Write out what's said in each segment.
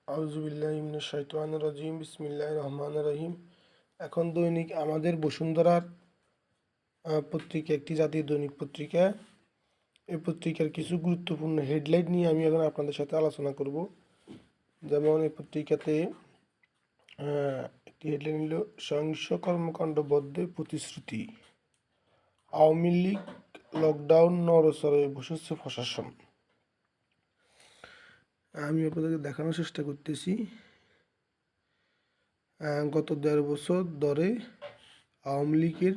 আউযুবিল্লাহি মিনাশ শাইতানির রাজিম বিসমিল্লাহির রহমানির রহিম। এখন দৈনিক আমাদের বসুন্ধরার পত্রিকা একটি জাতীয় দৈনিক পত্রিকা। এই পত্রিকার কিছু গুরুত্বপূর্ণ হেডলাইন নিয়ে আমি এখন আপনাদের সাথে আলোচনা করব। যেমন এই পত্রিকাতে একটি হেডলাইন হলো সহিংস কর্মকাণ্ড বন্ধে প্রতিশ্রুতি, আওয়ামী লীগ লকডাউন নড়েচড়ে বসেছে প্রশাসন। আমি আপনাদেরকে দেখানোর চেষ্টা করতেছি। গত ১.৫ বছর ধরে আওয়ামী লীগের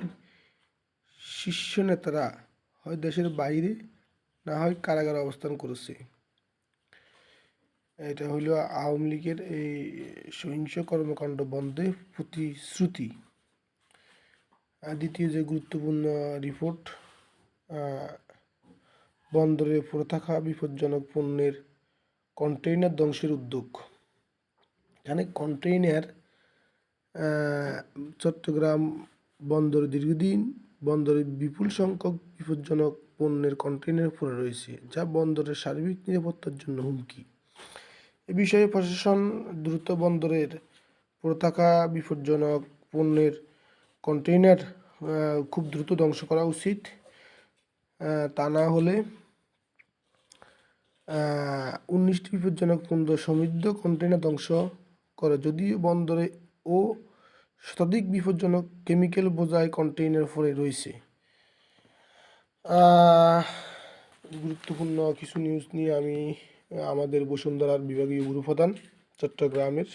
শীর্ষ নেতারা হয় দেশের বাইরে না হয় কারাগারে অবস্থান করেছে। এটা হলো আওয়ামী লীগের এই সহিংস কর্মকাণ্ড বন্ধে প্রতিশ্রুতি। দ্বিতীয় যে গুরুত্বপূর্ণ রিপোর্ট, বন্দরে পড়ে থাকা বিপজ্জনক পণ্যের কন্টেইনার ধ্বংসের উদ্যোগ। এখানে কন্টেইনার চট্টগ্রাম বন্দরে দীর্ঘদিন বন্দরে বিপুল সংখ্যক বিপজ্জনক পণ্যের কন্টেইনার পড়ে রয়েছে, যা বন্দরের সার্বিক নিরাপত্তার জন্য হুমকি। এ বিষয়ে প্রশাসন দ্রুত বন্দরের পড়ে থাকা বিপজ্জনক পণ্যের কন্টেইনার খুব দ্রুত ধ্বংস করা উচিত। তা না হলে 19টি বিপজ্জনক পণ্য সমৃদ্ধ কন্টেইনার ধ্বংস করে। যদিও বন্দরে ও শতাধিক বিপজ্জনক কেমিক্যাল বোঝাই কন্টেইনার পড়ে রয়েছে। গুরুত্বপূর্ণ কিছু নিউজ নিয়ে আমি আমাদের বসুন্ধরার বিভাগীয় উপপ্রধান চট্টগ্রামের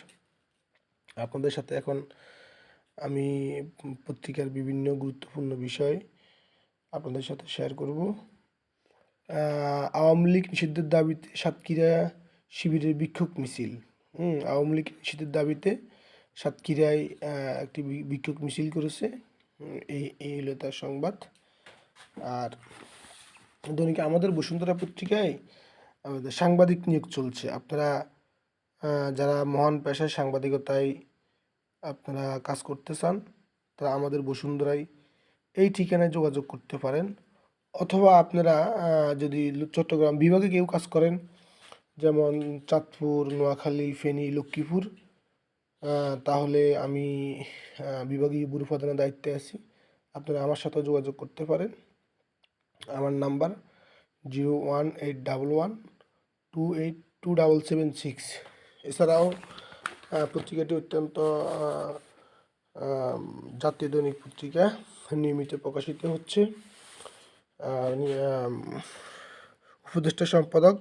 আপনাদের সাথে এখন আমি পত্রিকার বিভিন্ন গুরুত্বপূর্ণ বিষয় আপনাদের সাথে শেয়ার করব। আওয়ামী লীগ নিষিদ্ধের দাবিতে সাতক্ষীরা শিবিরের বিক্ষোভ মিছিল। আওয়ামী লীগ নিষিদ্ধের দাবিতে সাতক্ষীরায় একটি বিক্ষোভ মিছিল করেছে। এই হলো তার সংবাদ। আর দৈনিক আমাদের বসুন্ধরা পত্রিকায় আমাদের সাংবাদিক নিয়োগ চলছে। আপনারা যারা মহান পেশায় সাংবাদিকতায় আপনারা কাজ করতে চান, তারা আমাদের বসুন্ধরায় এই ঠিকানায় যোগাযোগ করতে পারেন। অথবা আপনারা যদি চট্টগ্রাম বিভাগে কেউ কাজ করেন, যেমন চাঁদপুর, নোয়াখালী, ফেনী, লক্ষ্মীপুর, তাহলে আমি বিভাগীয় ব্যুরো প্রধানের দায়িত্বে আছি। আপনারা আমার সাথে যোগাযোগ করতে পারেন। আমার নাম্বার 01811282776। এছাড়াও পত্রিকাটি অত্যন্ত জাতীয় দৈনিক পত্রিকা, নিয়মিত প্রকাশিত হচ্ছে। উপদেষ্টা সম্পাদক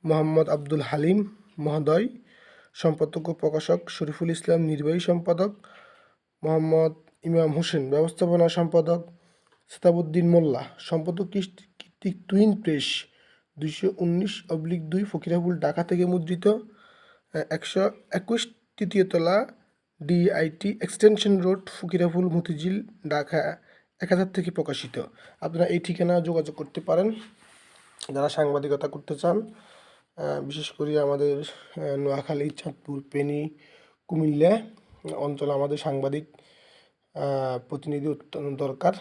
মোহাম্মদ আব্দুল হালিম মহোদয়, সম্পাদক ও প্রকাশক শরীফুল ইসলাম, নির্বাহী সম্পাদক মোহাম্মদ ইমাম হোসেন, ব্যবস্থাপনা সম্পাদক সেতাবউদ্দিন মোল্লা, সম্পাদক কৃতিক টুইন প্রেস, 219/2 ফকিরাপুর, ঢাকা থেকে মুদ্রিত, 121 তৃতীয় তলা, DIT extension road, Fakirapur, Motijheel, Dhaka 1000 থেকে প্রকাশিত। আপনারা এই ঠিকানা যোগাযোগ করতে পারেন যারা সাংবাদিকতা করতে চান। বিশেষ করে আমাদের নোয়াখালী, চাঁদপুর, ফেনী, কুমিল্লা অঞ্চলে আমাদের সাংবাদিক প্রতিনিধি অত্যন্ত দরকার।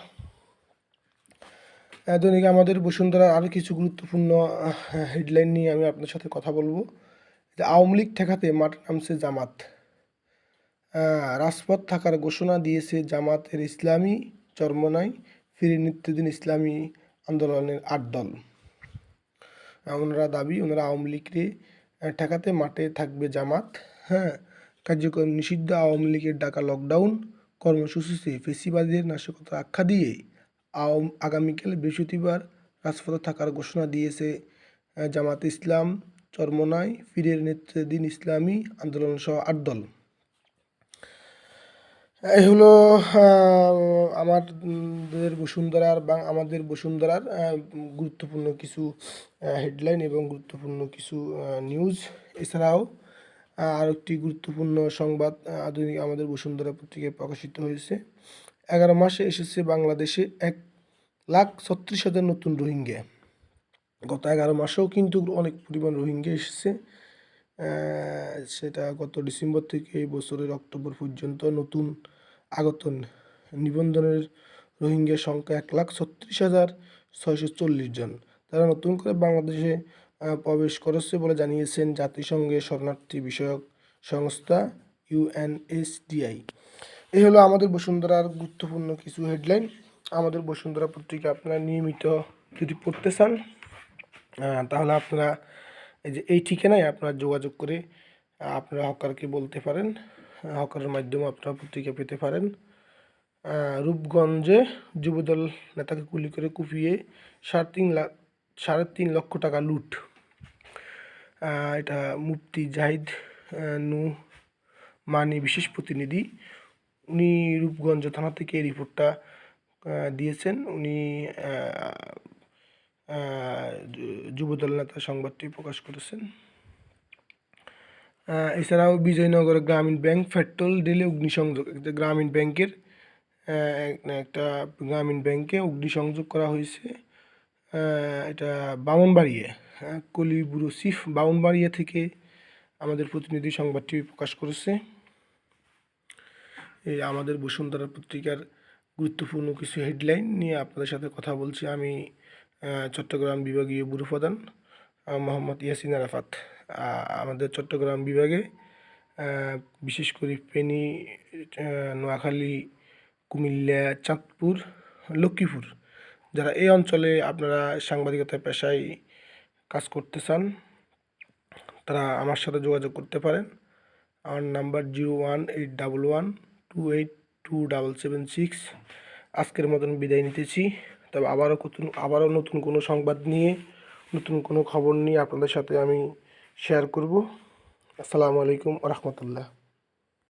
দৈনিক আমাদের বসুন্ধরার আরও কিছু গুরুত্বপূর্ণ হেডলাইন নিয়ে আমি আপনার সাথে কথা বলবো। যে আওয়ামী লীগ ঠেকাতে মাঠে নামছে জামাত। রাজপথ থাকার ঘোষণা দিয়েছে জামাতের ইসলামী চরমনাই ফিরে নিত্যদিন ইসলামী আন্দোলনের 8 দল। ওনারা দাবি, ওনারা আওয়ামী লীগকে ঠেকাতে মাঠে থাকবে জামাত। কার্যক্রম নিষিদ্ধ আওয়ামী লীগের ডাকা লকডাউন কর্মসূচিতে ফেসিবাদীদের নাশকতার আখ্যা দিয়ে আগামীকাল বৃহস্পতিবার রাজপথে থাকার ঘোষণা দিয়েছে জামাতে ইসলাম চরমনাই ফিরে নেতৃত্বাধীন ইসলামী আন্দোলন সহ 8 দল। এই হলো আমাদের বসুন্ধরার গুরুত্বপূর্ণ কিছু হেডলাইন এবং গুরুত্বপূর্ণ কিছু নিউজ। এছাড়াও আর একটি গুরুত্বপূর্ণ সংবাদ আধুনিক আমাদের বসুন্ধরা পত্রিকায় প্রকাশিত হয়েছে। 11 মাসে এসেছে বাংলাদেশে 1,36,000 নতুন রোহিঙ্গা। গত 11 মাসেও কিন্তু অনেক পরিমাণ রোহিঙ্গা এসেছে। সেটা গত ডিসেম্বর থেকে এই বছরের অক্টোবর পর্যন্ত নতুন আগত নিবন্ধনের রোহিঙ্গার সংখ্যা 1,36,640 জন। তারা নতুন করে বাংলাদেশে প্রবেশ করেছে বলে জানিয়েছেন জাতিসংঘের শরণার্থী বিষয়ক সংস্থা UNHCR। এই হলো আমাদের বসুন্ধরার গুরুত্বপূর্ণ কিছু হেডলাইন। আমাদের বসুন্ধরা পত্রিকা আপনারা নিয়মিত যদি পড়তে চান তাহলে আপনারা এই যে এই ঠিকানায় আপনারা যোগাযোগ করে আপনারা হকারকে বলতে পারেন। হকারের মাধ্যমে আপনারা পত্রিকা পেতে পারেন। রূপগঞ্জে যুবদল নেতাকে গুলি করে কুপিয়ে 3.5 লক্ষ টাকা লুট। এটা মুফতি জাহিদ নুমানি বিশেষ প্রতিনিধি, উনি রূপগঞ্জ থানা থেকে এই রিপোর্টটা দিয়েছেন। উনি যুবদল নেতা সংবাদটি প্রকাশ করেছেন। এছাড়াও বিজয়নগর গ্রামীণ ব্যাংক পেট্রোল ডিলে অগ্নিসংযোগ, গ্রামীণ ব্যাংকের একটা গ্রামীণ ব্যাংকে অগ্নিসংযোগ করা হয়েছে। এটা বামনবাড়িয়া, কলিবুরু চিফ বামনবাড়িয়া থেকে আমাদের প্রতিনিধি সংবাদটি প্রকাশ করেছে। এই আমাদের বসুন্ধরা পত্রিকার গুরুত্বপূর্ণ কিছু হেডলাইন নিয়ে আপনাদের সাথে কথা বলছি আমি, চট্টগ্রাম বিভাগীয় ব্যুরো প্রধান মোহাম্মদ ইয়াসিন আরাফাত। আমাদের চট্টগ্রাম বিভাগে বিশেষ করে ফেনী, নোয়াখালী, কুমিল্লা, চাঁদপুর, লক্ষ্মীপুর, যারা এই অঞ্চলে আপনারা সাংবাদিকতা পেশায় কাজ করতে চান তারা আমার সাথে যোগাযোগ করতে পারেন। আমার নাম্বার 01811282776। আজকের মতন বিদায় নিতেছি। তবে আবারও নতুন কোনো সংবাদ নিয়ে, নতুন কোনো খবর নিয়ে আপনাদের সাথে আমি শেয়ার করব। আসসালামু আলাইকুম ওয়া রাহমাতুল্লাহ।